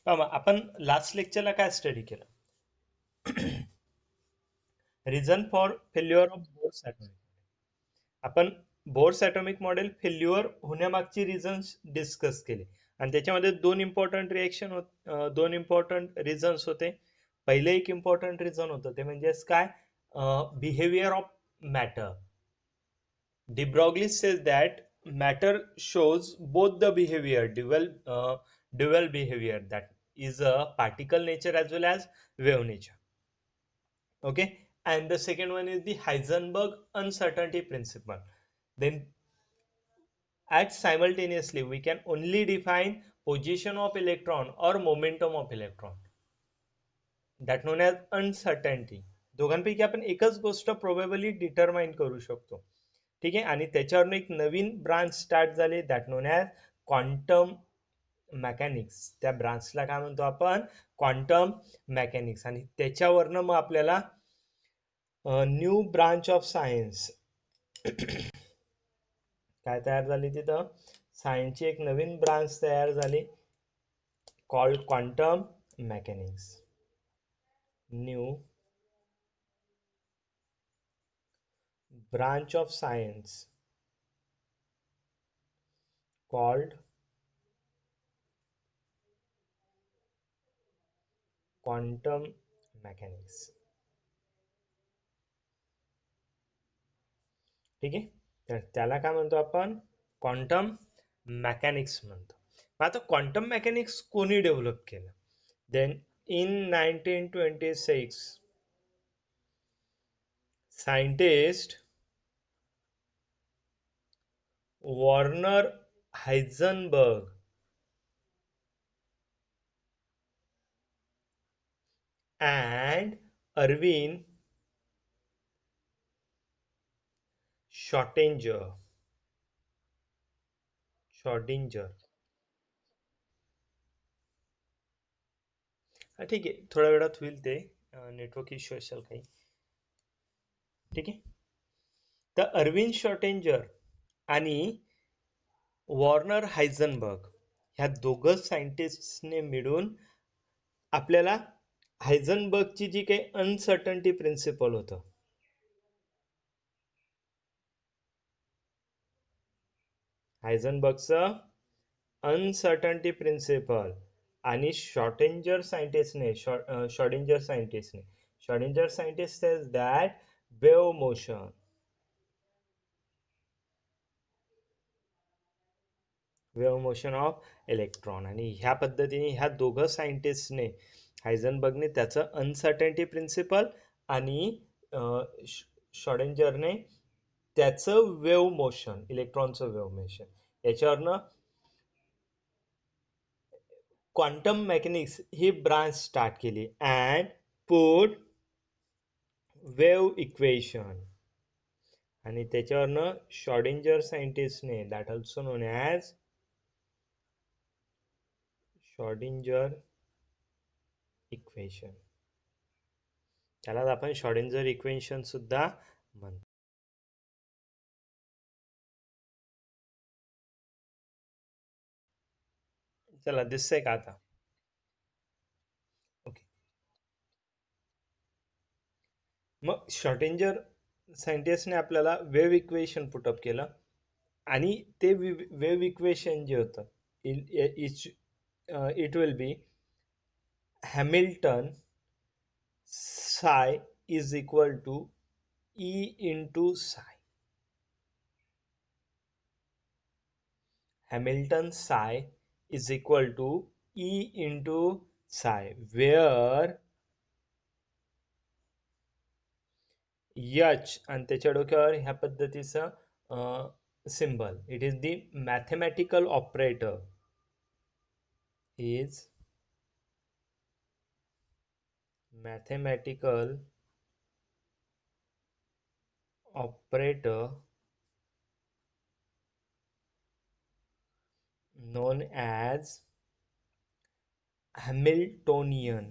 आपण लास्ट लेक्चरला काय स्टडी केलं? Reason for failure of Bohr's atomic. आपण बोर्स ॲटॉमिक मॉडेल फेल्युअर होण्यामागची रिझन्स डिस्कस केले आणि त्याच्यामध्ये दोन इम्पॉर्टंट रिझन्स होते. पहिले एक इम्पॉर्टंट रिझन होतं ते म्हणजेच काय, behaviour of matter. De Broglie says that matter shows both the behavior, dual behavior, that is a particle nature as well as wave nature. Okay, and the second one is the Heisenberg uncertainty principle. Then at simultaneously we can only define position of electron or momentum of electron, that known as uncertainty. दोघांपैकी आपण एकच गोष्ट probably determine करू शकतो. ठीक आहे, आणि त्याच्यावरून एक नवीन ब्रांच स्टार्ट झाली, that non as quantum mechanics. त्या ब्रांचला काय म्हणतो आपण? Quantum mechanics. आणि त्याच्यावरनं मग आपल्याला न्यू ब्रांच ऑफ सायन्स काय तयार झाली, तिथं सायन्सची एक नवीन ब्रांच तयार झाली, called quantum mechanics. New branch of science called quantum mechanics. ठीक आहे, तर त्याला काय म्हणतो आपण? क्वांटम मेकॅनिक्स म्हणतो. आता क्वांटम मेकॅनिक्स कोणी डेव्हलप केलं? Then in 1926 scientist Werner Heisenberg and Erwin Schrödinger. ठीक आहे, थोड्या वेळात होईल ते, नेटवर्क इश्यू असेल काही. ठीक आहे, तर अर्विन शॉर्टेंजर आणि वॉर्नर हायझनबर्ग ह्या दोघं सायंटिस्टने मिळून आपल्याला हायझनबर्गची जी काही अनसर्टन्टी प्रिन्सिपल होतं, हायझनबर्गचं अनसर्टन्टी प्रिन्सिपल आणि शॉर्टेंजर सायंटिस्टने Schrodinger scientist says that wave motion of electron. आणि ह्या पद्धतीने ह्या दोघं सायंटिस्टने, हायझनबर्गने त्याचं अनसर्टन्टी प्रिन्सिपल आणि शॉर्डिंजरने त्याचं वेव्ह मोशन, इलेक्ट्रॉनचं वेव्ह मोशन, याच्यावरनं क्वांटम मेकॅनिक्स ही ब्रांच स्टार्ट केली अँड पुट वेव्ह इक्वेशन. आणि त्याच्यावरनं शॉर्डिंजर सायंटिस्टने, that also known as Schrodinger equation, त्याला आपण शॉर्डिंजर इक्वेशन सुद्धा म्हणतो. चला दिसतंय का आता? ओके, मग शॉर्डिंजर सायंटिस्टने आपल्याला वेव्ह इक्वेशन पुटअप केलं आणि ते वेव्ह इक्वेशन जे होतं, it will be Hamilton psi is equal to E into psi. Hamilton psi is equal to E into psi, where H आणि त्याच्या डोक्यावर ह्या पद्धतीचं symbol, it is the mathematical operator, is mathematical operator known as Hamiltonian.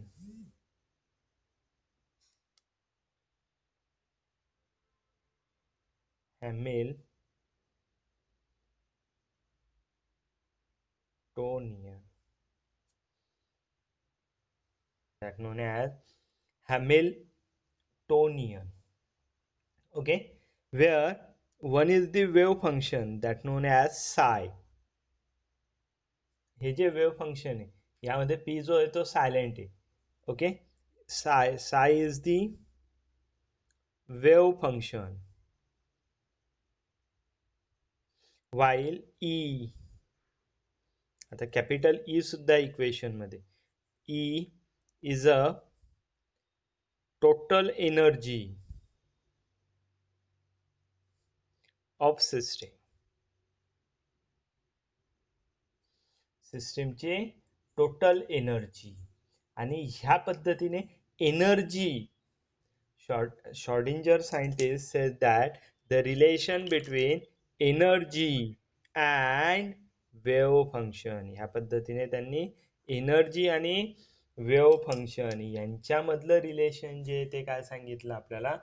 that known as Hamiltonian. Okay, where one is the wave function that known as psi. हे जे wave function आहे यामध्ये P जो आहे तो सायलेंट आहे. Okay, साय is the wave function while E, आता कॅपिटल ई सुद्धा इक्वेशन मध्ये, E is a total energy of system. सिस्टीमची टोटल एनर्जी. आणि ह्या पद्धतीने energy, Schrodinger scientist says that the relation between energy and wave function, ह्या पद्धतीने त्यांनी एनर्जी आणि वेव्ह फंक्शन यांच्यामधलं रिलेशन जे ते काय सांगितलं आपल्याला,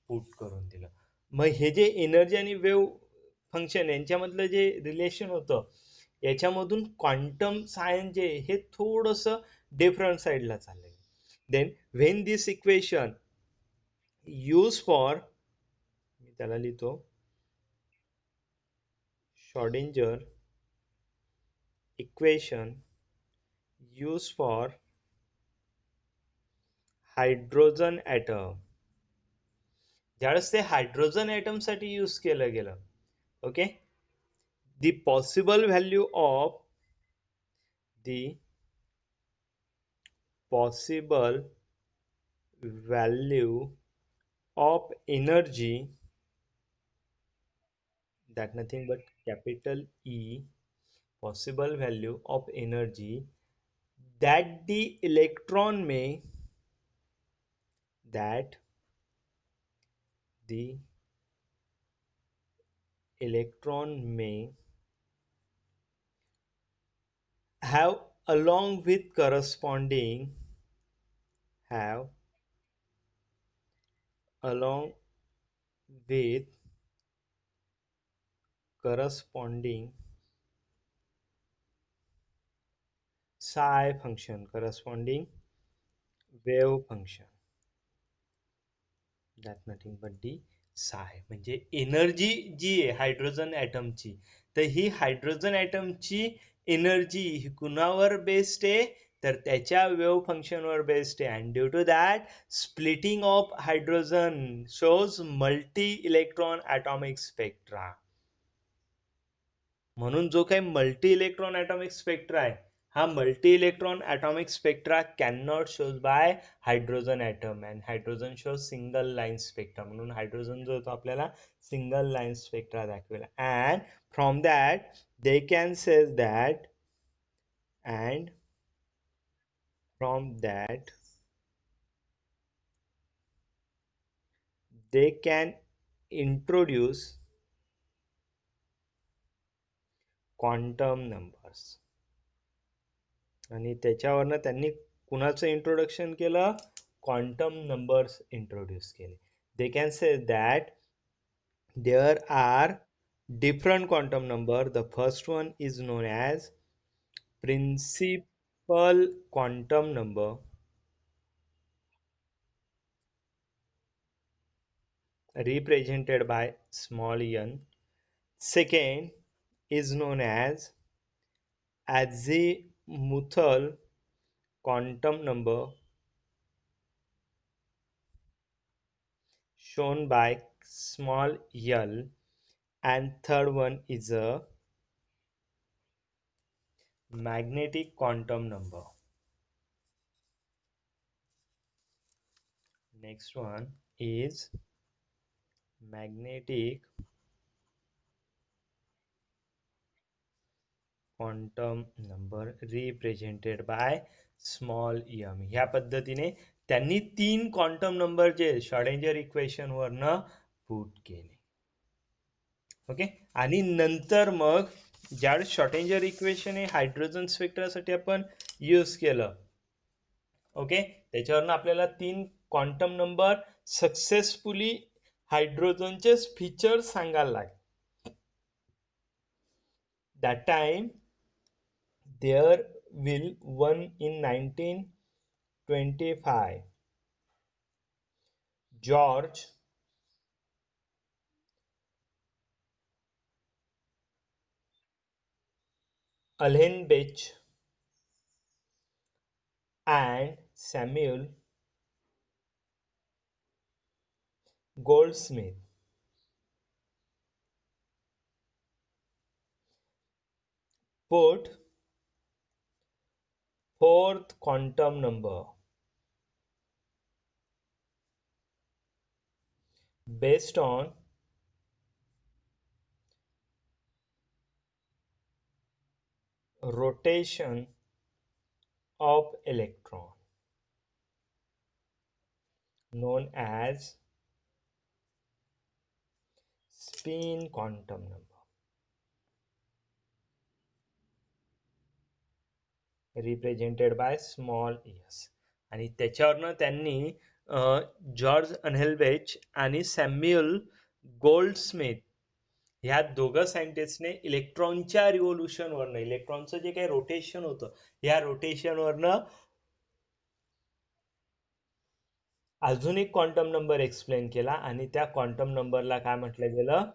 पुट करून दिलं. मग हे जे एनर्जी आणि वेव्ह फंक्शन यांच्यामधलं जे रिलेशन होतं याच्यामधून क्वांटम सायन्स जे हे थोडस डिफरंट साईडला चाललंय. Then when this equation use for, मी त्याला लिहितो Schrodinger equation use for hydrogen atom, ज्यावेळेस ते हायड्रोजन ॲटम साठी यूज केलं गेलं. Okay, the possible value of the possible value of energy, that nothing but capital E, possible value of energy that the electron may, that the electron may have along with corresponding, have along with corresponding psi function, corresponding wave function, that nothing but the psi. म्हणजे energy जी आहे hydrogen ॲटमची, तर ही hydrogen ॲटमची energy ही कुणावर based आहे, तर त्याच्या wave फंक्शनवर based आहे. And due to that splitting of hydrogen shows multi electron atomic spectra. म्हणून जो काही मल्टी इलेक्ट्रॉन ॲटॉमिक स्पेक्ट्रा आहे, हा multi electron atomic spectra can not shows by hydrogen atom, and hydrogen shows single line spectra. म्हणून hydrogen जो तो आपल्याला single line spectra दाखवेल. And from that they can says that, and from that they can introduce quantum numbers. आणि त्याच्यावरनं त्यांनी कुणाचं introduction केलं, क्वांटम नंबर्स इंट्रोड्यूस केले. They can say that there are different quantum number. The first one is known as principal quantum number, represented by small n. Second is known as azimuthal quantum number, shown by small l. And third one is a magnetic quantum number. Next one is magnetic quantum number represented by small m. ह्या पद्धतीने त्यांनी तीन quantum number जे शॉर्डिंजर equation वरनं put केले. Okay, आणि नंतर मग ज्यावेळेस शॉर्डिंजर इक्वेशन हे हायड्रोजन स्पेक्ट्रासाठी आपण यूज केलं, ओके, त्याच्यावरनं आपल्याला तीन क्वांटम नंबर सक्सेसफुली हायड्रोजनचे फीचर्स सांगायला लागले. that time there will one in 19 25, George Allenbech and Samuel Goldsmith put fourth quantum number based on rotation of electron known as spin quantum number represented by small s. आणि त्याच्यावरनं त्यांनी George अनहेलवेच आणि Samuel Goldsmith ह्या दोघं सायंटिस्टने इलेक्ट्रॉनच्या revolution वरनं इलेक्ट्रॉनचं जे काही रोटेशन होतं या रोटेशन वरनं अजून एक क्वांटम नंबर एक्सप्लेन केला आणि त्या क्वांटम नंबरला काय म्हटलं गेलं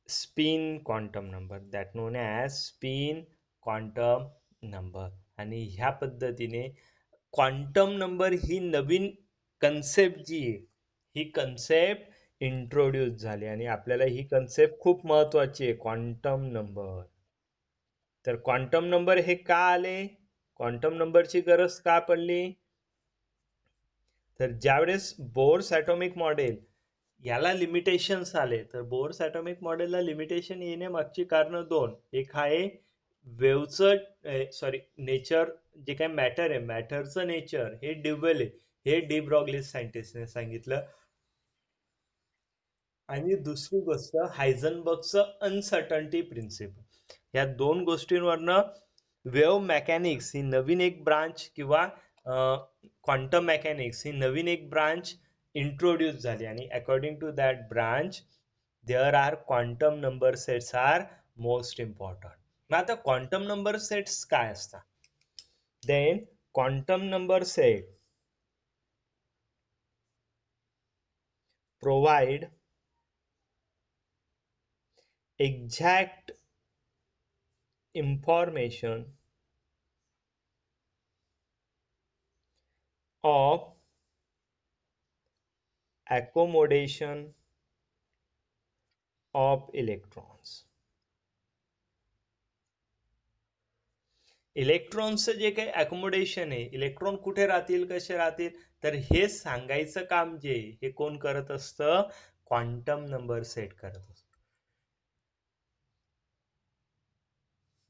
spin quantum number that non as spin quantum number आणि ह्या पद्धतीने क्वांटम नंबर ही नवीन कन्सेप्ट जी आहे ही कन्सेप्ट इंट्रोड्यूस झाली आणि आपल्याला ही कन्सेप्ट खूप महत्वाची आहे क्वांटम नंबर तर क्वांटम नंबर हे का आले क्वांटम नंबरची गरज का पडली तर ज्यावेळेस बोर्स ॲटॉमिक मॉडेल याला लिमिटेशन्स आले तर बोर्स ॲटॉमिक मॉडेलला लिमिटेशन येण्यामागची कारण दोन एक आहे वेव्हचं सॉरी नेचर जे काही मॅटर आहे मॅटरचं नेचर हे ड्युबल आहे हे डी ब्रॉग्लिस सायंटिस्टने सांगितलं आणि दुसरी गोष्ट हायझनबर्गचं अनसर्टन्टी प्रिन्सिपल या दोन गोष्टींवरनं वेव्ह मेकॅनिक्स ही नवीन एक ब्रांच किंवा क्वांटम मेकॅनिक्स ही नवीन एक ब्रांच इंट्रोड्यूस झाली आणि according to that branch there are quantum number sets are most important मग आता क्वांटम नंबर सेट्स काय असतात then quantum number set provide exact information of accommodation of electrons इलेक्ट्रॉनचं जे काही अकोमोडेशन आहे इलेक्ट्रॉन कुठे राहतील कसे राहतील तर हे सांगायचं काम जे हे कोण करत असतं क्वांटम नंबर सेट करत असतं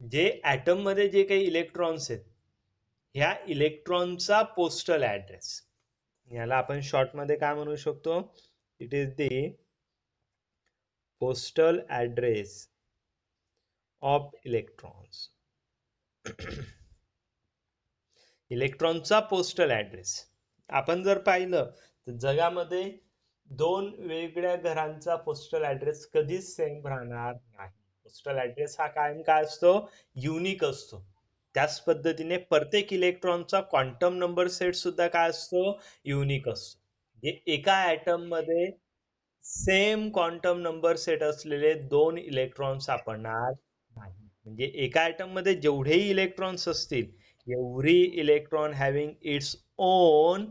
जे ऍटम मध्ये जे काही इलेक्ट्रॉन्स आहेत ह्या इलेक्ट्रॉनचा पोस्टल ऍड्रेस याला आपण शॉर्ट मध्ये काय म्हणू शकतो it is the postal address of electrons इलेक्ट्रॉनचा पोस्टल ऍड्रेस आपण जर पाहिलं तर जगामध्ये दोन वेगळ्या घरांचा पोस्टल ऍड्रेस कधीच सेम राहणार नाही पोस्टल ऍड्रेस हा कायम काय असतो युनिक असतो त्याच पद्धतीने प्रत्येक इलेक्ट्रॉनचा क्वांटम नंबर सेट सुद्धा काय असतो युनिक असतो जे एका ऍटम मध्ये सेम क्वांटम नंबर सेट असलेले दोन इलेक्ट्रॉन सापडणार नाही म्हणजे एका ऍटम मध्ये जेवढेही इलेक्ट्रॉन्स असतील every electron having its own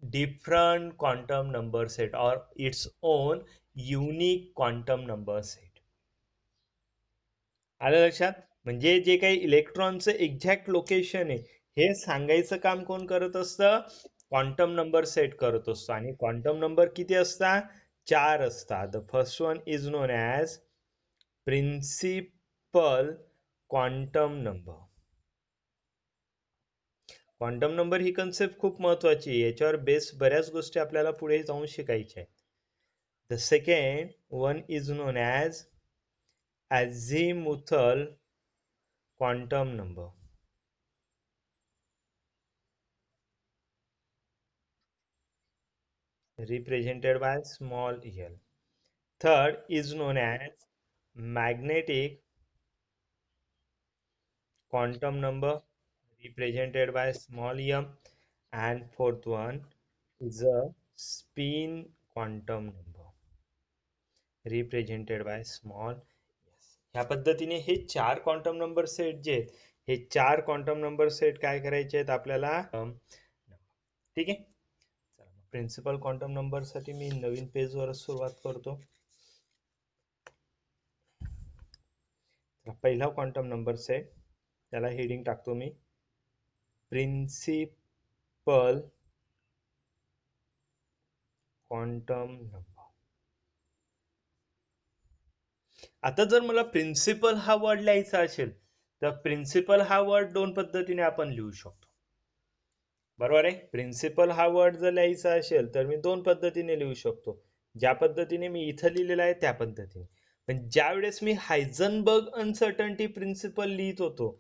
different quantum number set और its own unique quantum number set आलं लक्षात म्हणजे जे काही इलेक्ट्रॉनचं एक्झॅक्ट लोकेशन आहे हे सांगायचं काम कोण करत असतं क्वांटम नंबर सेट करत असतो आणि क्वांटम नंबर किती असतात चार असतात the first one is known as principal quantum number quantum number ही कन्सेप्ट खूप महत्वाची आहे याच्यावर बेस बऱ्याच गोष्टी आपल्याला पुढे जाऊन शिकायच्या आहेत the second one is known as azimuthal quantum number represented by small l. Third is known as magnetic quantum number represented by small m. and fourth one is a spin quantum number represented by small s. ह्या पद्धतीने हे चार quantum number set जे आहेत हे चार quantum number set काय करायचे आहेत आपल्याला ठीक आहे. चला प्रिन्सिपल क्वांटम नंबर साठी मी नवीन पेज वर सुरुवात करतो. पहिला क्वांटम नंबर सेट त्याला हेडिंग टाकतो मी प्रिन्सिपल क्वांटम नंबर. आता जर मला प्रिन्सिपल हा वर्ड लिहायचा असेल तर प्रिन्सिपल हा वर्ड दोन पद्धतीने आपण लिहू शकतो. बरोबर आहे. प्रिन्सिपल हा वर्ड जर लिहायचा असेल तर मी दोन पद्धतीने लिहू शकतो. ज्या पद्धतीने मी इथं लिहिलेलं आहे त्या पद्धतीने. पण ज्यावेळेस मी हायझनबर्ग अनसर्टन्टी प्रिन्सिपल लिहित होतो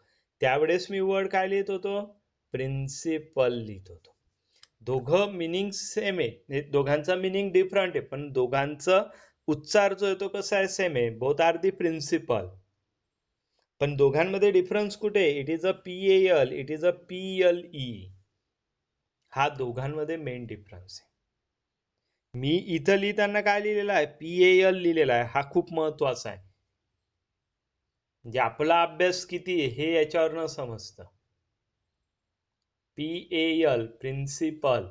त्यावेळेस मी वर्ड काय लिहित होतो प्रिन्सिपल लिहित होतो. दोघं मिनिंग सेम आहे, दोघांचा मिनिंग डिफरंट आहे पण दोघांचा उच्चार जो आहे तो कसा आहे सेम आहे. Both are the principle. पण दोघांमध्ये डिफरन्स कुठे? It is a PAL, it is a PLE. हा दोघांमध्ये मेन डिफरन्स आहे. मी इथं लिहिताना काय लिहिलेलं आहे PAL लिहिलेला आहे. हा खूप महत्वाचा आहे. म्हणजे आपला अभ्यास किती आहे हे याच्यावरनं समजतं. PAL principle.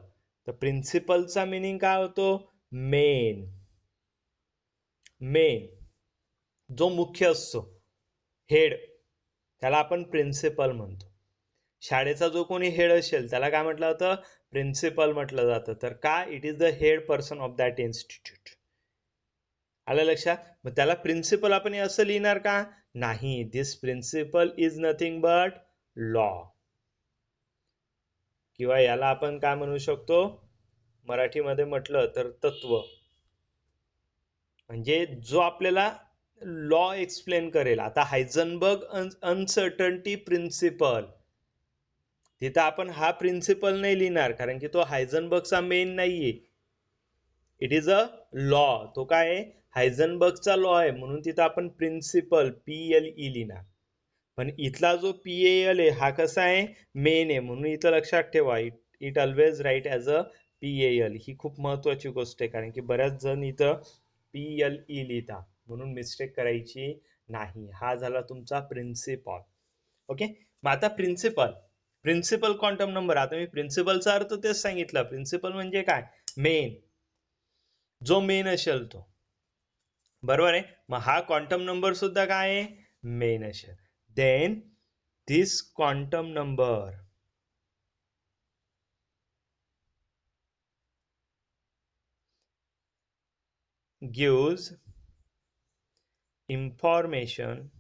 तर प्रिन्सिपलचा मिनिंग काय होतो मेन. मेन जो मुख्य असतो हेड त्याला आपण प्रिन्सिपल म्हणतो. शाळेचा जो कोणी हेड असेल त्याला काय म्हटलं जातं प्रिन्सिपल म्हटलं जातं. तर का it is the head person of that institute. आलं लक्षात. मग त्याला प्रिन्सिपल आपण असं लिहिणार का नाही. This principle is nothing but law. किंवा याला आपण काय म्हणू शकतो मराठीमध्ये म्हटलं तर तत्व. म्हणजे जो आपल्याला लॉ एक्सप्लेन करेल. आता हायझनबर्ग अनसर्टन्टी प्रिन्सिपल तिथं आपण हा प्रिन्सिपल नाही लिहिणार कारण की तो हायझनबर्गचा मेन नाहीये. It is a law. तो काय आहे हायझनबर्गचा लॉ आहे म्हणून तिथं आपण प्रिन्सिपल PLE लिहिणार. पण इथला जो PAL आहे हा कसा आहे मेन आहे म्हणून इथं लक्षात ठेवा it always write as a PAL. ही खूप महत्वाची गोष्ट आहे कारण की बऱ्याच जण इथं PLE लिहिता म्हणून मिस्टेक करायची नाही. हा झाला तुमचा प्रिन्सिपल. ओके. मग आता प्रिन्सिपल क्वांटम नंबर. आता मी प्रिन्सिपलचा अर्थ तेच सांगितलं. प्रिन्सिपल म्हणजे काय मेन. जो मेन असेल तो. बरोबर आहे. मग हा क्वांटम नंबर सुद्धा काय आहे मेन असेल. Then this quantum number gives information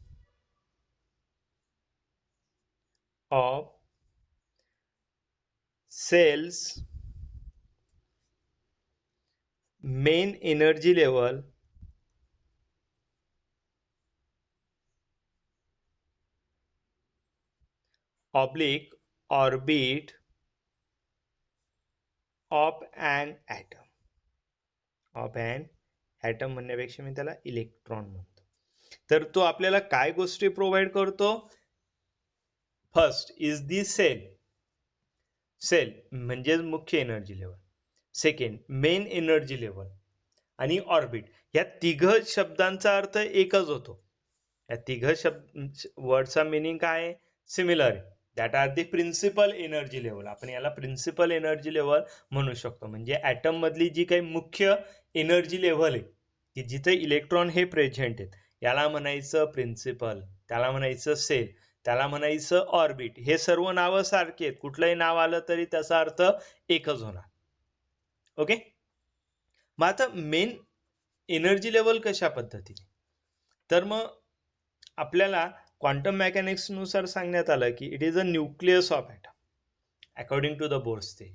of cells main energy level oblique orbit of an atom. Of an atom म्हणण्यापेक्षा मी त्याला इलेक्ट्रॉन म्हणतो. तर तो आपल्याला काय गोष्टी प्रोव्हाइड करतो. First is the shell. Shell म्हणजे मुख्य energy level. Second main energy level आणि ऑर्बिट. या तिघ शब्दांचा अर्थ एकच होतो. या तिघ वर्डचा मिनिंग काय आहे सिमिलर आहे. That are the principal energy level. आपण याला प्रिन्सिपल एनर्जी लेवल म्हणू शकतो. म्हणजे ॲटम मधली जी काही मुख्य एनर्जी लेवल आहे की जिथे इलेक्ट्रॉन हे प्रेझेंट आहेत याला म्हणायचं प्रिन्सिपल. त्याला म्हणायचं सेल. त्याला म्हणायचं ऑर्बिट. हे सर्व नावं सारखी आहेत. कुठलंही नाव आलं तरी त्याचा अर्थ एकच होणार. ओके. मग आता मेन एनर्जी लेवल कशा पद्धतीने. तर मग आपल्याला क्वांटम मेकॅनिक्स नुसार सांगण्यात आलं की it is a nucleus of atom according to the Bohr's theory.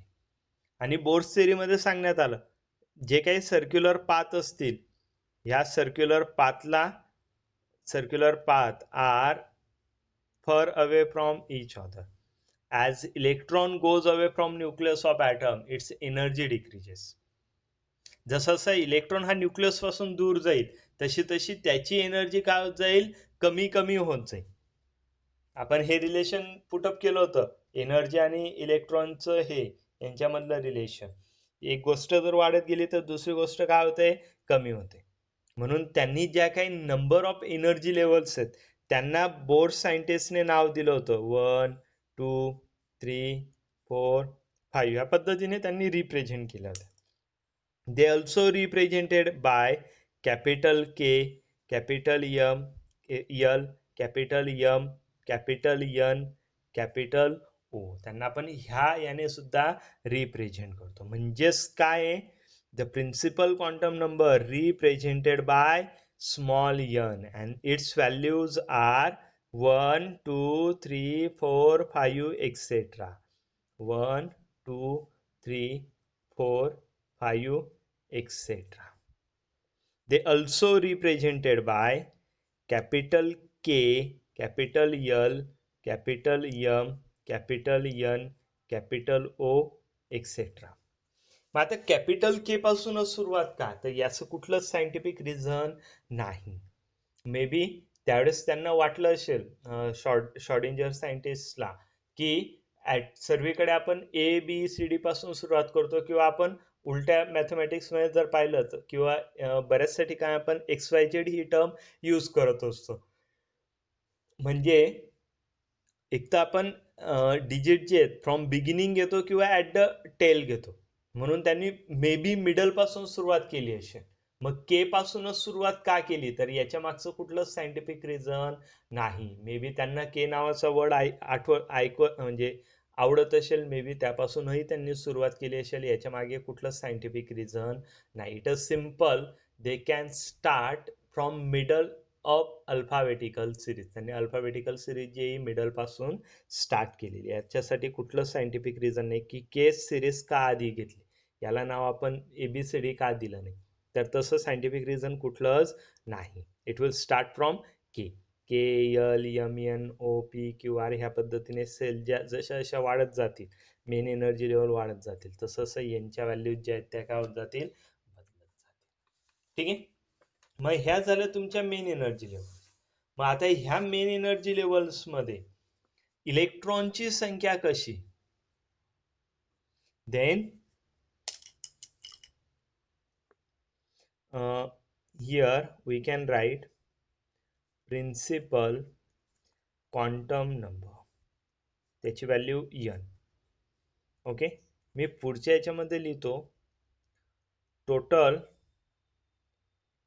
आणि बोर्स थेरीमध्ये सांगण्यात आलं जे काही सर्क्युलर पाथ असतील या circular path are far away from each other. As electron goes away from nucleus of atom, its energy decreases. जसं electron हा न्यूक्लियस पासून दूर जाईल तशी तशी त्याची एनर्जी काय होत जाईल कमी कमी होत जाईल. आपण हे रिलेशन पुटअप केलं होतं एनर्जी आणि इलेक्ट्रॉनचं हे यांच्यामधलं रिलेशन. एक गोष्ट जर वाढत गेली तर दुसरी गोष्ट काय होते, कमी होते. म्हणून त्यांनी ज्या काही नंबर ऑफ एनर्जी लेवल्स आहेत त्यांना बोर सायंटिस्टने नाव दिलं होतं 1, 2, 3, 4, 5 या पद्धतीने त्यांनी रिप्रेझेंट केलं होतं. They also represented by capital K, capital M, L, capital M, capital N, capital O. त्यांना आपण ह्या याने सुद्धा रिप्रेझेंट करतो. म्हणजेच काय, the principal quantum number represented by small n and its values are 1, 2, 3, 4, 5, etc. 1, 2, 3, 4, 5, etc. They also represented by capital K, capital L, capital M, capital N, capital O, etc. मग आता कॅपिटल के पासूनच सुरुवात का, तर याचं कुठलंच सायंटिफिक रिझन नाही. May be त्यावेळेस त्यांना वाटलं असेल शॉर्डिंजर सायंटिस्टला की सर्वीकडे आपण ए बी सी डी पासून सुरुवात करतो, किंवा आपण उलट्या मॅथमॅटिक्स मध्ये जर पाहिलं तर, किंवा बऱ्याचशा ठिकाणी आपण एक्स वाय झेड ही टर्म यूज करत असतो. म्हणजे एक तर आपण डिजिट जे आहेत फ्रॉम बिगिनिंग घेतो किंवा ऍट द टेल घेतो, म्हणून त्यांनी मे बी मिडल पासून सुरुवात केली असेल. मग के पासूनच सुरुवात का केली, तर याच्या मागचं कुठलंच सायंटिफिक रिझन नाही. मे बी त्यांना के नावाचा वर्ड म्हणजे आवडत असेल, मे बी त्यापासूनही त्यांनी सुरुवात केली असेल. याच्या मागे कुठलंच सायंटिफिक रिझन नाही. It is simple, they can start from middle of alphabetical series. त्यांनी अल्फाबेटिकल सिरीज जी मिडल पासून स्टार्ट केलेली. याच्यासाठी कुठलं सायंटिफिक रिझन नाही की केस सिरीज का आधी घेतली, याला नाव आपण एबीसीडी का दिलं नाही, तर तसं सायंटिफिक रिझन कुठलंच नाही. It will start from K, K L M N O P Q R ह्या पद्धतीने सेल ज्या जशा जशा वाढत जातील, मेन एनर्जी लेवल वाढत जातील, तसं तसं यांच्या व्हॅल्यूज ज्या आहेत त्या काय होत जातील, बदलत जातील. ठीक आहे. मग ह्या झाल्या तुमच्या मेन एनर्जी लेवल. मग आता ह्या मेन एनर्जी लेवल्स मध्ये इलेक्ट्रॉनची संख्या कशी, then here we can write principal quantum number, त्याची व्हॅल्यू n. ओके, मी पुढच्या याच्यामध्ये लिहितो total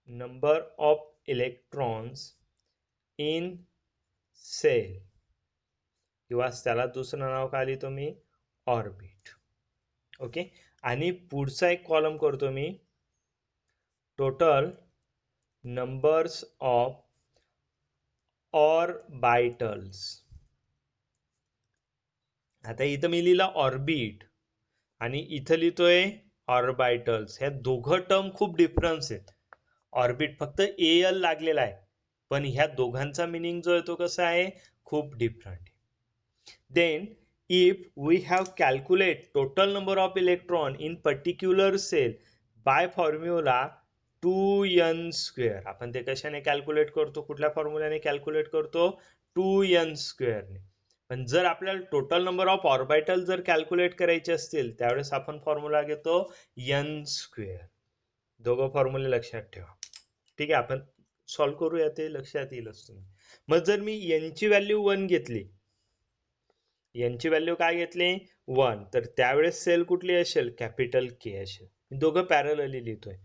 number of electrons in cell, किंवा त्याला दुसरं नाव काय लिहितो मी, ऑर्बिट. ओके, आणि पुढचा एक कॉलम करतो मी टोटल नंबर्स ऑफ ऑर्बिटल्स. आता इथं मी लिहिला ऑर्बिट आणि इथं लिहितोय ऑर्बिटल्स. ह्या दोघं टर्म खूप डिफरन्स आहेत. ऑर्बिट फक्त एल लागलेला आहे, पण ह्या दोघांचा मिनिंग जो आहे तो कसा आहे, खूप different. Then if we have calculate total number of electron in particular cell by formula 2n², आपण ते कशाने कॅल्क्युलेट करतो, कुठल्या फॉर्म्युलाने कॅल्क्युलेट करतो, 2n² ने. पण जर आपल्याला टोटल नंबर ऑफ ऑर्बिटल जर कॅल्क्युलेट करायचे असतील त्यावेळेस आपण फॉर्म्युला घेतो n². दोघं फॉर्म्युले लक्षात ठेवा. ठीक आहे, आपण सॉल्व्ह करूया, ते लक्षात येईलच तुम्ही. मग जर मी n ची व्हॅल्यू 1 घेतली, n ची व्हॅल्यू काय घेतली, 1, तर त्यावेळेस सेल कुठली असेल, कॅपिटल के असेल. दोघं पॅरलली लिहितोय.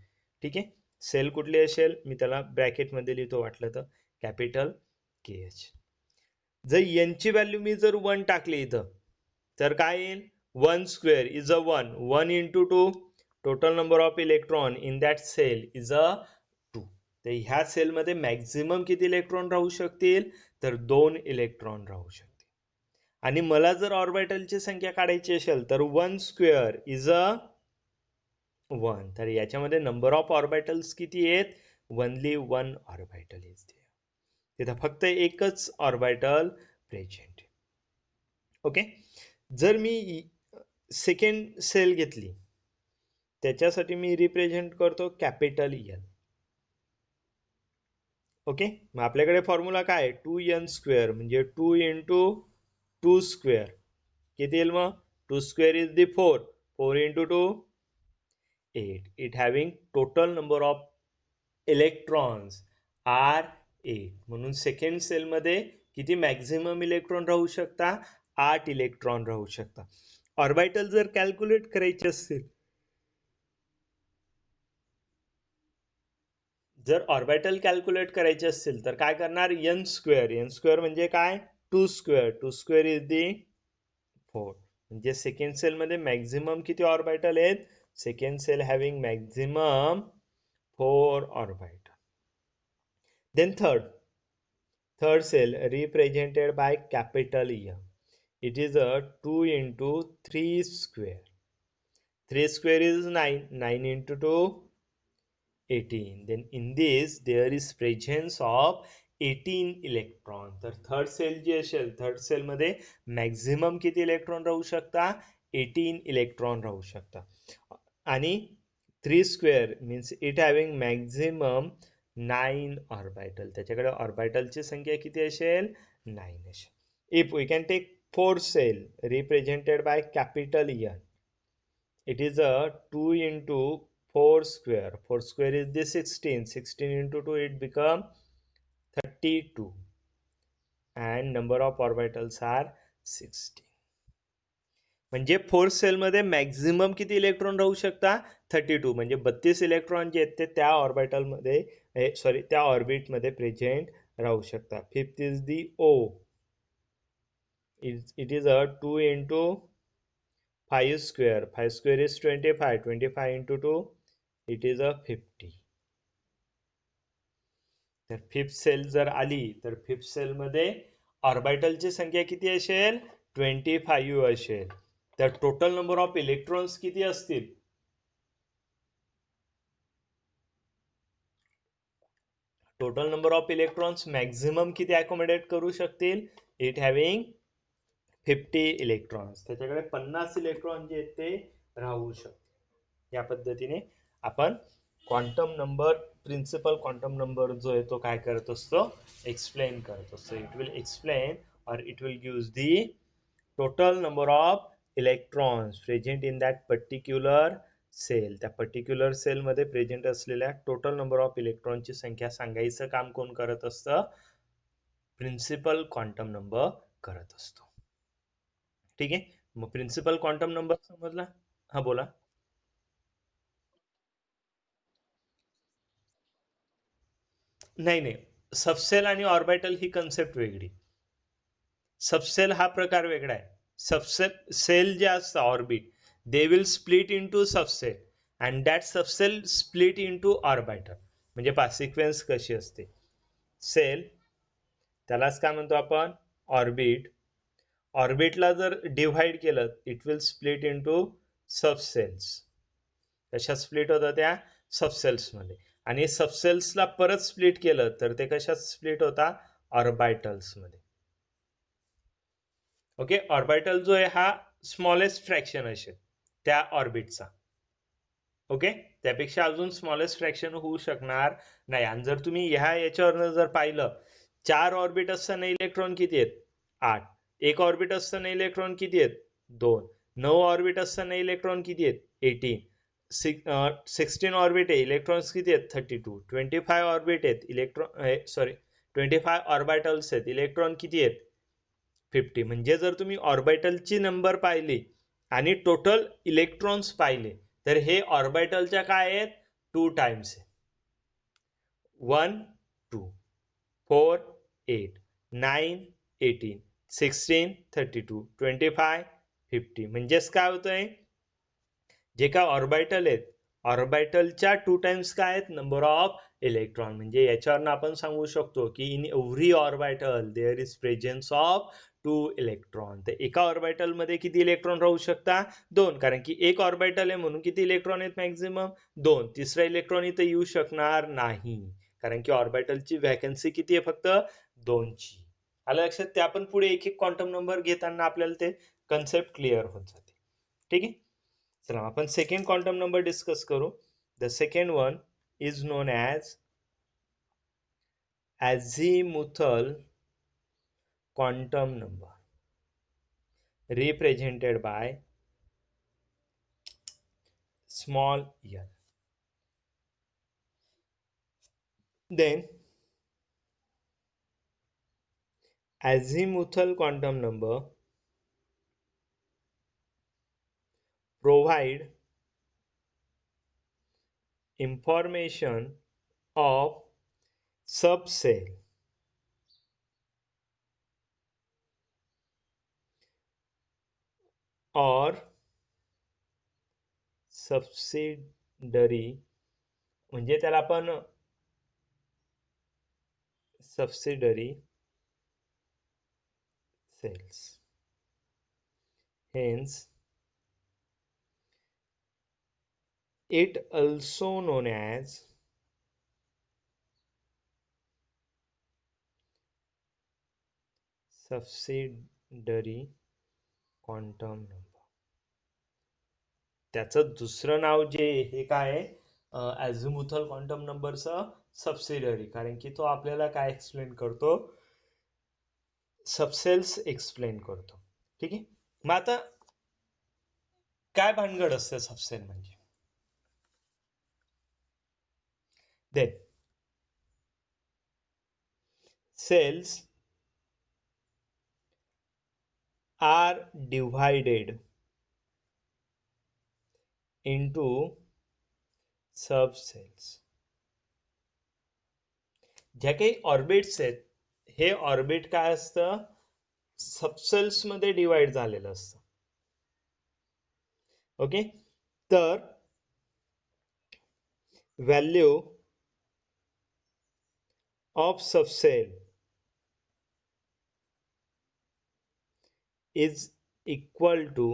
ठीक आहे, सेल कुठली असेल, मी त्याला ब्रॅकेट मध्ये लिहितो वाटलं तर, कॅपिटल के एच. जर n ची व्हॅल्यू मी जर 1 टाकली इथं, तर काय येईल, 1² is a 1, 1 into 2, total number of electron in that cell is a 2. तर ह्या सेलमध्ये मॅक्झिमम किती इलेक्ट्रॉन राहू शकतील, तर 2 इलेक्ट्रॉन राहू शकतील. आणि मला जर ऑर्बिटलची संख्या काढायची असेल तर 1² इज अ 1. तर याच्यामध्ये नंबर ऑफ ऑर्बिटल्स किती आहेत, ओनली 1 ऑर्बिटल इज देअर. तिथं फक्त एकच ऑर्बिटल प्रेझेंट. ओके, जर मी सेकंड सेल घेतली त्याच्यासाठी मी रिप्रेझेंट करतो कॅपिटल एन. ओके, मग आपल्याकडे फॉर्म्युला काय आहे, 2n² म्हणजे 2 into 2², किती येईल मग, 2² is the 4, 4 into 2, 8. It having total number of electrons are 8. म्हणून सेकंड सेल मध्ये किती मॅक्झिमम इलेक्ट्रॉन राहू शकता? 8 इलेक्ट्रॉन राहू शकता. ऑर्बिटल जर कॅल्क्युलेट करायचे असतील, जर ऑर्बिटल कॅल्क्युलेट करायचे असतील तर काय करणार? N square. एन स्क्वेअर म्हणजे काय? 2 स्क्वेअर. 2 square is the 4. म्हणजे सेकंड सेल मध्ये मॅक्झिमम किती ऑर्बिटल आहेत? Second cell having maximum 4 orbital. Then third cell represented by capital E. It is a 2 into 3 square. 3 square is 9. 9 into 2, 18. Then in this there is presence of 18 electron. तर third cell जी असेल, third cell मध्ये maximum किती electron राहू शकता? 18 electron राहू शकता. आणि 3 square means it having maximum 9 orbital. त्याच्याकडे ऑर्बिटलची संख्या किती असेल? 9 असेल. If we can take fourth cell represented by capital N, it is a 2 into 4 square. 4 square is the 16. 16 into 2 it become 32 and number of orbitals are 16. म्हणजे fourth sale मध्ये maximum किती electron राहू शकता? 32. म्हणजे 32 इलेक्ट्रॉन जे आहेत ते त्या ऑर्बिटल मध्ये सॉरी त्या ऑर्बिट मध्ये प्रेझेंट राहू शकता. Fifth is the O. It is a 2 into 5 square. 5 square is 25. 25 into 2 it is a 50. तर फिफ्थ सेल जर आली तर फिफ्थ सेल मध्ये ऑर्बिटलची संख्या किती असेल? 25 असेल. तर टोटल नंबर ऑफ इलेक्ट्रॉन्स किती असतील? Total number of electrons maximum किती अकोमोडेट करू शकतील? It having 50 electrons. त्याच्याकडे 50 इलेक्ट्रॉन जे आहेत ते राहू शकतात. या पद्धतीने आपण quantum number, principal quantum number जो आहे तो काय करत असतो? एक्सप्लेन करत असतो. It will explain or it will gives the total number of electrons present in that particular cell. त्या पर्टिक्युलर सेल मध्ये प्रेझेंट असलेल्या टोटल नंबर ऑफ इलेक्ट्रॉनची संख्या सांगायचं काम कोण करत असतं? प्रिन्सिपल क्वांटम नंबर करत असतो. ठीक आहे. मग प्रिन्सिपल क्वांटम नंबर समजला? हा बोला. नाही नाही, सबसेल आणि ऑर्बिटल ही कन्सेप्ट वेगळी. सबसेल हा प्रकार वेगळा आहे. सबसेल सेल जे असतं orbit, they will split into सबसेल अँड दॅट सबसेल स्प्लिट इंटू ऑर्बिटल. म्हणजे पहा सिक्वेन्स कशी असते. सेल त्यालाच काय म्हणतो आपण? ऑर्बिट. ऑर्बिटला जर डिव्हाइड केलं it will split into subcells. कशा स्प्लिट होतं? त्या सबसेल्स मध्ये. आणि सबसेल्सला परत स्प्लिट केलं तर ते कशात स्प्लिट होता? ऑर्बिटल्स मध्ये. ओके. ऑर्बिटल जो आहे हा स्मॉलेस्ट फ्रॅक्शन असेल त्या ऑर्बिटचा. ओके. त्यापेक्षा अजून स्मॉलेस्ट फ्रॅक्शन होऊ शकणार नाही. आणि जर तुम्ही याच्यावरनं जर पाहिलं, 4 ऑर्बिट असताना इलेक्ट्रॉन किती आहेत? 8. 1 ऑर्बिट असताना इलेक्ट्रॉन किती आहेत? 2. 9 ऑर्बिट असताना इलेक्ट्रॉन किती आहेत? 18. 16 ऑर्बिट आहे, इलेक्ट्रॉन्स किती आहेत? 32. 25 ऑर्बिट आहेत, इलेक्ट्रॉन सॉरी 25 ऑर्बिटल्स आहेत, इलेक्ट्रॉन किती आहेत? 50. म्हणजे जर तुम्ही ऑर्बिटलची नंबर पाहिली आणि टोटल इलेक्ट्रॉन्स पाहिले तर हे ऑर्बिटलच्या काय आहेत? 2 टाइम्स आहे. 1 2 4 8 9 18 16 32 25 50. म्हणजेच काय होतंय? जे काय ऑर्बिटल आहेत, ऑर्बिटलच्या 2 टाइम्स काय आहेत? Number of electron. म्हणजे याच्यावरून आपण सांगू शकतो की in every orbital there is presence of 2 electron. तर एका ऑर्बिटल मध्ये किती इलेक्ट्रॉन राहू शकता? 2. कारण की एक ऑर्बिटल आहे म्हणून किती इलेक्ट्रॉन आहेत मॅक्झिमम? 2. तिसरा इलेक्ट्रॉन इथं येऊ शकणार नाही कारण की ऑर्बिटलची व्हॅकन्सी किती आहे? फक्त 2 ची. आलं लक्षात? ते आपण पुढे एक एक क्वांटम नंबर घेताना आपल्याला ते कन्सेप्ट क्लिअर होत जाते. ठीक आहे. चला आपण सेकंड क्वांटम नंबर डिस्कस करू. The second one is known as azimuthal quantum number represented by small l. Then azimuthal quantum number provide information of subcell or subsidiary, म्हणजे त्याला आपण subsidiary cells. Hence it also known as subsidiary quantum number. त्याचं दुसरं नाव जे हे काय आहे azimuthal quantum नंबरचं सबसिडरी, कारण की तो आपल्याला काय एक्सप्लेन करतो, सबसेल्स एक्सप्लेन करतो. ठीक आहे. मग आता काय भानगड असते सबसेल म्हणजे? Then cells are divided into subcells. ज्या काही ऑर्बिट्स आहेत हे ऑर्बिट काय असतं, सबसेल्स मध्ये डिवाइड झालेलं असतं. ओके. तर value of subcell is equal to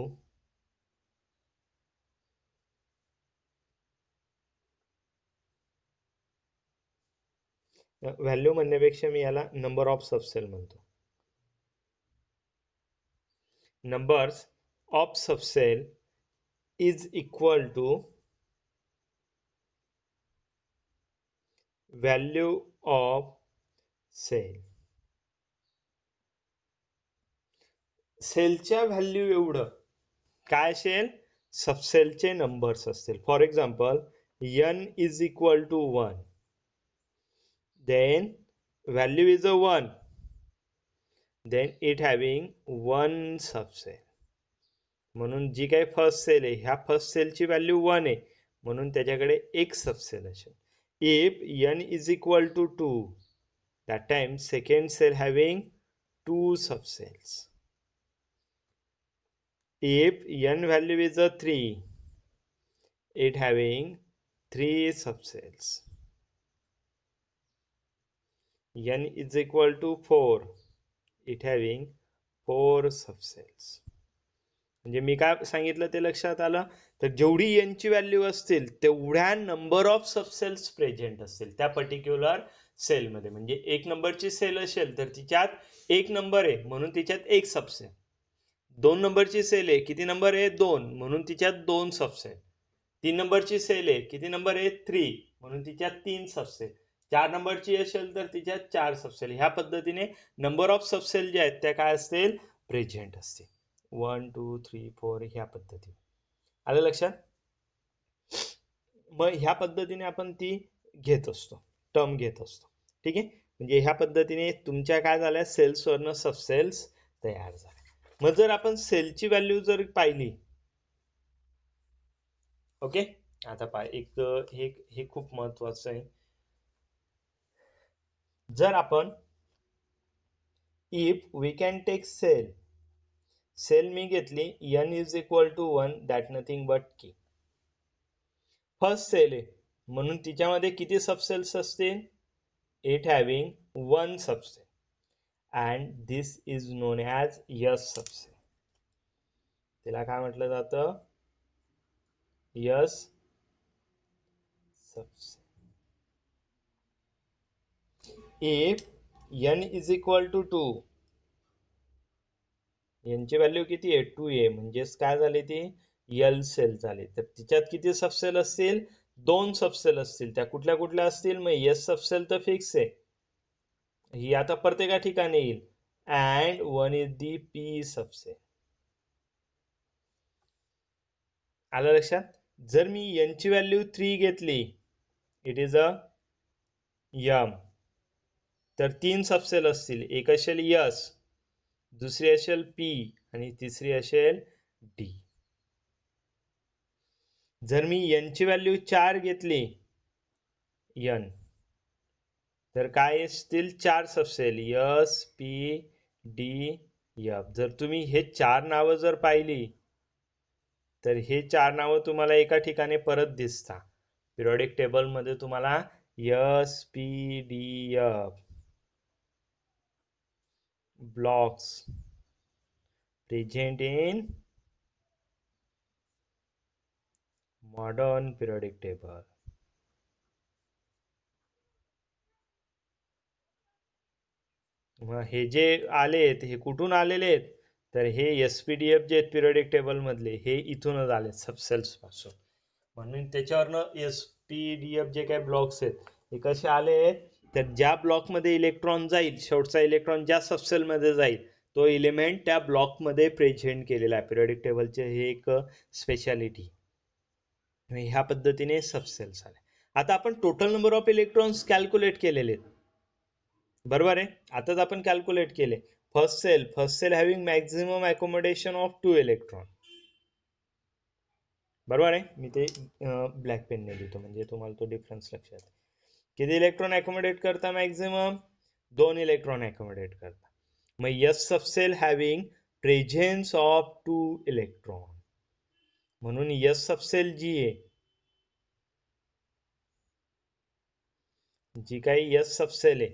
value म्हणण्यापेक्षा मी याला नंबर ऑफ सबसेल म्हणतो. Numbers of subcell is equal to value of cell. सेलच्या व्हॅल्यू एवढं काय असेल, सबसेलचे नंबर्स असतील. For example n is equal to 1, then value is a 1, then it having one subcell. म्हणून जी काही फर्स्ट सेल आहे ह्या फर्स्ट सेलची व्हॅल्यू 1 आहे म्हणून त्याच्याकडे एक सबसेल असेल. If n is equal to 2, that time second cell having 2 subcells. If n value is a 3, it having 3 subcells. n is equal to 4, it having 4 subcells. म्हणजे मी काय सांगितलं ते लक्षात आलं, तर जेवढी n ची व्हॅल्यू असतील तेवढ्या नंबर ऑफ सबसेल्स प्रेझेंट असतील त्या पर्टिक्युलर सेल मध्ये. म्हणजे एक नंबरची सेल असेल तर तिच्यात एक नंबर आहे म्हणून तिच्यात एक सबसेल. 2 नंबरची सेल आहे, किती नंबर आहे 2 म्हणून तिच्यात 2 सबसेल. 3 नंबरची सेल आहे, किती नंबर आहे 3 म्हणून तिच्यात 3 सबसेल. 4 नंबरची असेल तर तिच्यात 4 सबसेल. ह्या पद्धतीने नंबर ऑफ सबसेल जे आहेत त्या काय असतील, प्रेझेंट असतील. 1 2 3 4 ह्या पद्धतीने. आलं लक्षात? मग ह्या पद्धतीने आपण ती घेत असतो, टर्म घेत असतो. ठीक आहे. म्हणजे ह्या पद्धतीने तुमच्या काय झाल्या, सेल्स वरनं सबसेल्स तयार झाल्या. मग जर आपण सेलची व्हॅल्यू जर पाहिली, ओके, आता पाय एक हे खूप महत्वाचं आहे. जर आपण if we can take cell मी घेतली n is equal to 1, that nothing but की फर्स्ट सेल आहे म्हणून तिच्यामध्ये किती सबसेल्स असतील, it having 1 subcell and this is known as S subcell. त्याला काय म्हटलं जातं, S subcell. If n is equal to 2, n ची व्हॅल्यू किती आहे 2 आहे, म्हणजेच काय झाली ती यल सेल झाली. तर तिच्यात किती सबसेल असतील, 2 सबसेल असतील. त्या कुठल्या कुठल्या असतील, मग यस सबसेल तर फिक्स आहे, ही आता प्रत्येका ठिकाणी येईल. अँड 1 इज दी पी सबसेल. आलं लक्षात? जर मी n ची व्हॅल्यू 3 घेतली, इट इज अ m, तर 3 सबसेल असतील. एक असेल s, दुसरी असेल p आणि तिसरी असेल d. जर मी n ची व्हॅल्यू 4 घेतली, n, तर काय असतील 4 सबसेल s, p, d, f. जर तुम्ही हे 4 नावं जर पाहिली, तर हे 4 नावं तुम्हाला एका ठिकाणी परत दिसतात. पिरियडिक टेबल मध्ये तुम्हाला s, p, d, f blocks present in modern periodic table. मग हे जे आलेत हे कुठून आलेले आहेत, तर हे SPDF जे आहेत पिरियडिक टेबल मधले, हे इथूनच आले सबसेल्स पासून. म्हणून त्याच्यावरनं SPDF जे काही ब्लॉक्स आहेत हे कसे आले, तर ज्या ब्लॉक मध्ये इलेक्ट्रॉन जाईल, शेवटचा इलेक्ट्रॉन ज्या सबसेल मध्ये जाईल, तो एलिमेंट त्या ब्लॉक मध्ये प्रेझेंट केलेला आहे. पिरियडिक टेबलचे हे एक स्पेशालिटी. ह्या पद्धतीने सबसेल्स आले. आता आपण total number of electrons calculate केलेले आहेत, बरोबर आहे. आताच आपण कॅल्क्युलेट केले. First cell having maximum accommodation of 2 electron, बरोबर आहे. मी ते ब्लॅक पेनने लिहितो म्हणजे तुम्हाला तो डिफरन्स लक्षात येईल. किती इलेक्ट्रॉन अकोमोडेट करता मॅक्झिमम? 2 इलेक्ट्रॉन अकोमोडेट करता. मग एस सबसेल हॅव्हिंग प्रेझेन्स ऑफ 2 इलेक्ट्रॉन, म्हणून एस सबसेल जी आहे, जी काही एस सबसेल आहे,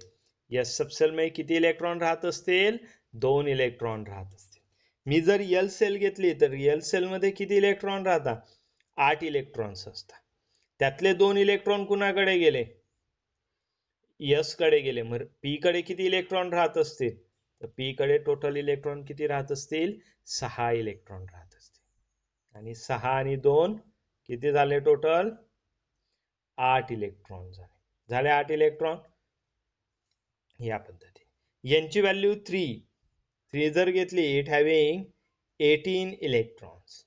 एस सबसेल मध्ये किती इलेक्ट्रॉन राहत असतील? 2 इलेक्ट्रॉन राहत असतील. मी जर एल सेल घेतली, तर एल सेल मध्ये किती इलेक्ट्रॉन राहतात? 8 इलेक्ट्रॉन्स असतात. त्यातले 2 इलेक्ट्रॉन कुणाकडे गेले? एस कडे गेले. मग पी कडे किती इलेक्ट्रॉन राहत असतील? तर पी कडे टोटल इलेक्ट्रॉन किती राहत असतील? 6 इलेक्ट्रॉन राहत असतील. आणि 6 आणि 2 किती झाले टोटल? 8 इलेक्ट्रॉन झाले. 8 इलेक्ट्रॉन. या पद्धतीने यांची व्हॅल्यू 3 जर घेतली, इट हॅव्हिंग 18 इलेक्ट्रॉन्स.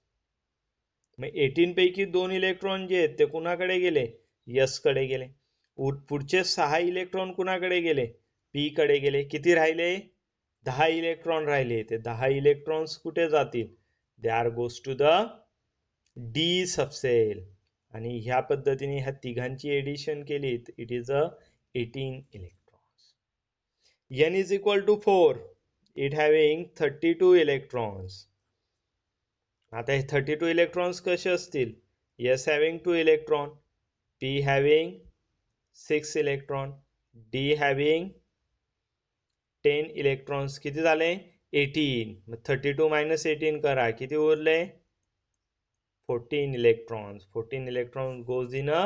मग 18 पैकी 2 इलेक्ट्रॉन जे आहेत ते कुणाकडे गेले? एस कडे गेले. पुढचे 6 इलेक्ट्रॉन कुणाकडे गेले? पी कडे गेले. किती राहिले? 10 इलेक्ट्रॉन राहिले. ते 10 इलेक्ट्रॉन्स कुठे जातील? They are goes to the D subcell. आणि ह्या पद्धतीने ह्या तिघांची एडिशन केली, it is a 18 electron. n is equal to 4, it having 32 electrons. आता हे 32 इलेक्ट्रॉन्स कसे असतील? s having 2 electron, p having 6 electron, d having 10 electrons. किती झाले? 18. मग 32 मायनस 18 करा, किती उरले? 14 electrons. 14 electron goes in a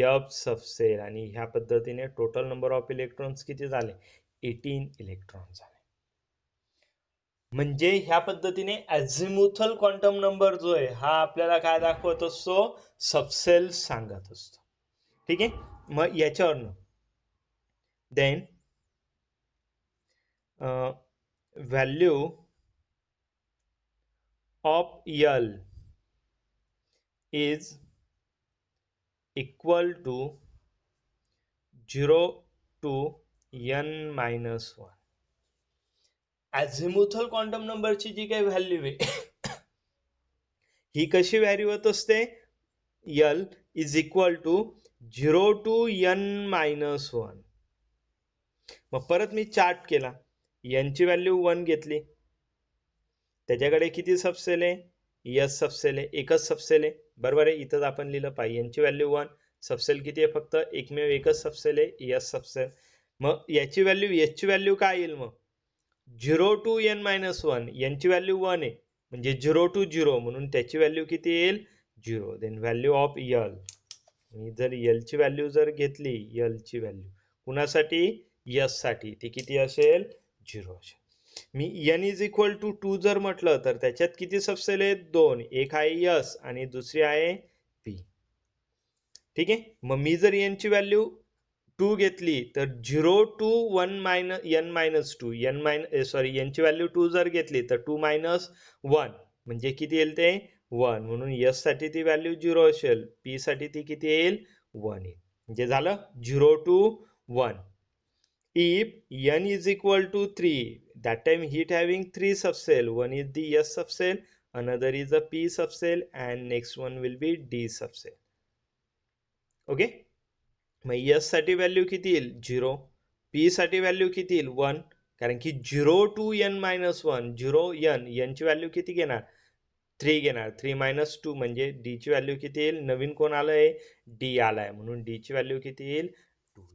F सबसेल. आणि ह्या पद्धतीने टोटल नंबर ऑफ इलेक्ट्रॉन्स किती झाले? 18 इलेक्ट्रॉन झाले. म्हणजे ह्या पद्धतीने अझिमुथल क्वांटम नंबर जो आहे हा आपल्याला काय दाखवत असतो? सबसेल सांगत असतो. ठीक आहे. मग याच्यावरनं then value of l is equal to 0 to n-1. Azimuthal quantum नंबरची जी काही व्हॅल्यू आहे ही कशी व्हॅरी होत असते? L is equal to 0 to n-1. मग परत मी चार्ट केला, n ची व्हॅल्यू 1 घेतली, त्याच्याकडे किती सबसेल आहे? एस सबसेल आहे, एकच सबसेल आहे, बरोबर आहे. इथंच आपण लिहिलं पाहिजे n ची व्हॅल्यू 1, सबसेल किती आहे? फक्त एकमेव एकच सबसेल आहे, एस सबसेल. मग याची व्हॅल्यू, एच ची व्हॅल्यू काय येईल? मग 0 to n-1, n ची व्हॅल्यू 1 आहे म्हणजे 0 to 0, म्हणून त्याची व्हॅल्यू किती येईल? 0. देन व्हॅल्यू ऑफ यल, मी जर यल ची व्हॅल्यू जर घेतली, यल ची व्हॅल्यू कुणासाठी? एस साठी, ती किती असेल? 0 असेल. मी n इज इक्वल टू 2 जर म्हटलं, तर त्याच्यात किती सबसेल आहेत? 2. एक आहे एस आणि दुसरी आहे पी. ठीक आहे. मग मी जर n ची व्हॅल्यू 2 घेतली, तर 0 to n-2, n ची व्हॅल्यू 2 जर घेतली, तर 2 - 1 म्हणजे किती येईल? ते 1 म्हणून S साठी ती व्हॅल्यू 0 असेल, P साठी ती किती येईल 1 येईल. म्हणजे झालं 0 to 1. If n is equal to 3, that time heat having 3 subcell. One is the S subcell, another is the P subcell, and next one will be D subcell. Okay, मग S साठी value किती येईल 0, P साठी value किती येईल 1, कारण की 0 to n minus 1, 0 n ची व्हॅल्यू किती घेणार 3 घेणार, 3 minus 2 म्हणजे D ची व्हॅल्यू किती येईल, नवीन कोण आलंय D आलाय म्हणून D ची व्हॅल्यू किती येईल 2.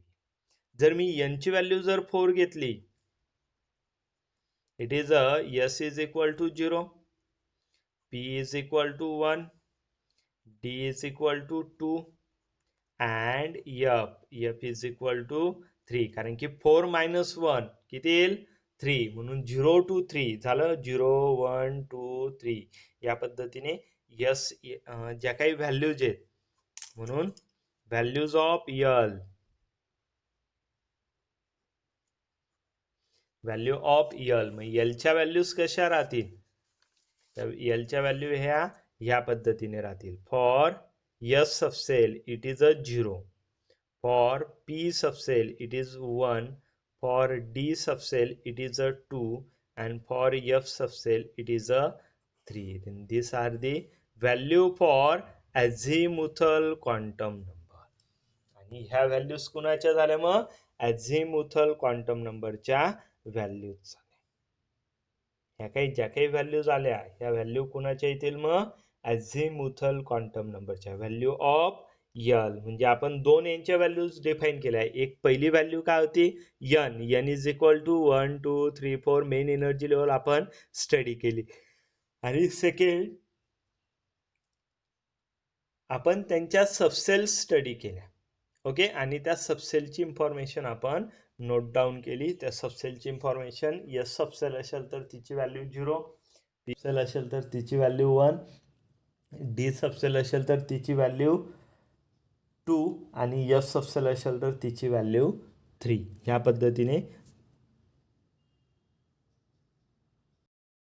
जर मी n ची व्हॅल्यू जर 4 घेतली, it is a S is equal to 0, P is equal to 1, D is equal to 2, and F is equal to 3, कारण की 4 minus 1 किती येईल 3, म्हणून 0 to 3 झालं 0 1 2 3. या पद्धतीने S ज्या काही व्हॅल्यूज आहेत, म्हणून values of L, value of L, मग L च्या व्हॅल्यूज कशा राहतील, तर L च्या व्हॅल्यू ह्या पद्धतीने राहतील. For S subcell it is a 0, for P subcell it is 1, for D subcell it is a 2, and for F subcell it is a 3. Then these are the value for azimuthal quantum number. आणि ह्या values कुणाच्या झाल्या, मग azimuthal quantum नंबरच्या values. ह्या काही ज्या काही व्हॅल्यूज आल्या ह्या व्हॅल्यू कुणाच्या येतील, मग azimuthal quantum नंबरच्या व्हॅल्यू ऑफ L. म्हणजे आपण दोन यांच्या व्हॅल्यूज डिफाईन केल्या. एक पहिली व्हॅल्यू काय होती n is equal to 1 2 3 4 main energy level आपण स्टडी केली, आणि सेकंड आपण त्यांच्या सबसेल्स स्टडी केल्या. ओके, आणि त्या सबसेलची इन्फॉर्मेशन आपण नोट डाऊन केली. त्या सबसेलची इन्फॉर्मेशन S सबसेल असेल तर तिची व्हॅल्यू 0, P सबसेल असेल तर तिची व्हॅल्यू 1, D सबसेल असेल तर तिची व्हॅल्यू 2, आणि F सबसेल असेल तर तिची व्हॅल्यू 3. ह्या पद्धतीने